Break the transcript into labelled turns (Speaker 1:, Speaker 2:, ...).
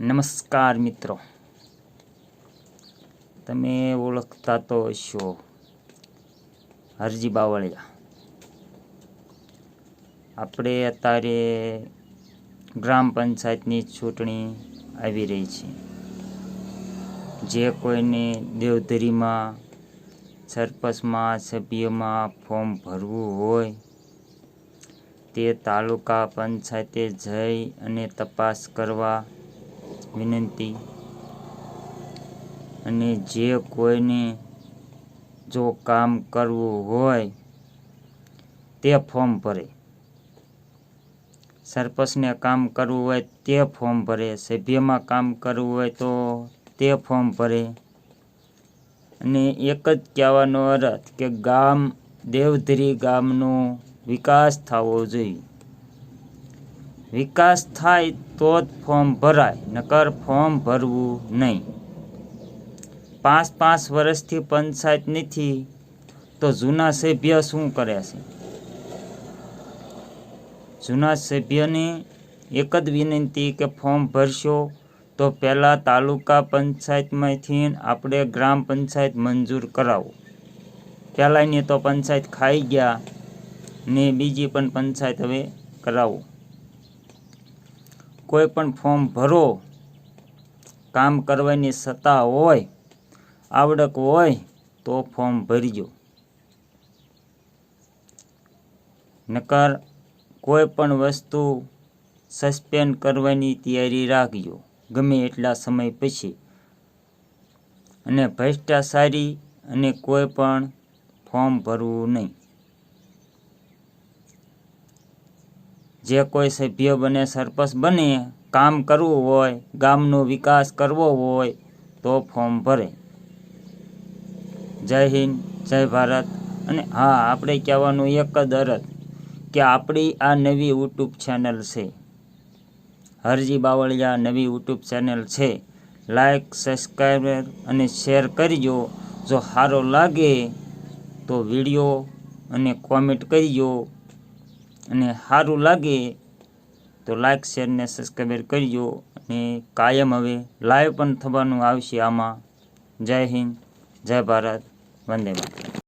Speaker 1: નમસ્કાર મિત્રો, તમે ઓળખતા તો હશો હરજી બાવળિયા. આપણે અત્યારે ગ્રામ પંચાયતની ચૂંટણી આવી રહી છે. જે કોઈને દેવધરીમાં, સરપંચમાં, સભ્યમાં ફોર્મ ભરવું હોય તે તાલુકા પંચાયતે જઈ અને તપાસ કરવા વિનંતી. અને જે કોઈને જો કામ કરવું હોય તે ફોર્મ ભરે, સરપંચને કામ કરવું હોય તે ફોર્મ ભરે, સભ્યમાં કામ કરવું હોય તો તે ફોર્મ ભરે. અને એક જ કહેવાનો અર્થ કે ગામ દેવધરી ગામનો વિકાસ થવો જોઈએ. વિકાસ થાય તો જ ફોર્મ ભરાય, નકર ફોર્મ ભરવું નહીં. 5 વર્ષથી પંચાયત નથી તો જૂના સભ્ય શું કરે છે? જૂના સભ્યને એક જ વિનંતી કે ફોર્મ ભરશો તો પહેલાં તાલુકા પંચાયતમાંથી આપણે ગ્રામ પંચાયત મંજૂર કરાવો. પહેલાંની તો પંચાયત ખાઈ ગયા ને બીજી પણ પંચાયત હવે કરાવો. કોઈ પણ ફોર્મ ભરો, કામ કરવાની સત્તા હોય, આવડત હોય તો ફોર્મ ભરજો. નકર કોઈ પણ વસ્તુ સસ્પેન્ડ કરવાની તૈયારી રાખજો ગમે એટલા સમય પછી. અને ભ્રષ્ટાચારી અને કોઈ પણ ફોર્મ ભરવું નહીં. જે કોઈ સભ્ય બને, સરપંચ બને, કામ કરવું હોય, ગામનો વિકાસ કરવો હોય તો ફોર્મ ભરે. જય હિન્દ, જય ભારત. અને હા, આપણે કહેવાનું એક જ અર્થ કે આપણી આ નવી યુટ્યુબ ચેનલ છે, હરજી બાવળિયા નવી યુટ્યુબ ચેનલ છે. લાઈક, સબસ્ક્રાઈબ અને શેર કરજો. જો સારો લાગે તો વિડીયો અને કોમેન્ટ કરજો. અને સારું લાગે તો લાઈક, શેર ને સબસ્ક્રાઈબ કરજો. અને કાયમ હવે લાઈવ પણ થવાનું આવશે આમાં. જય હિન્દ, જય ભારત, વંદે માતરમ.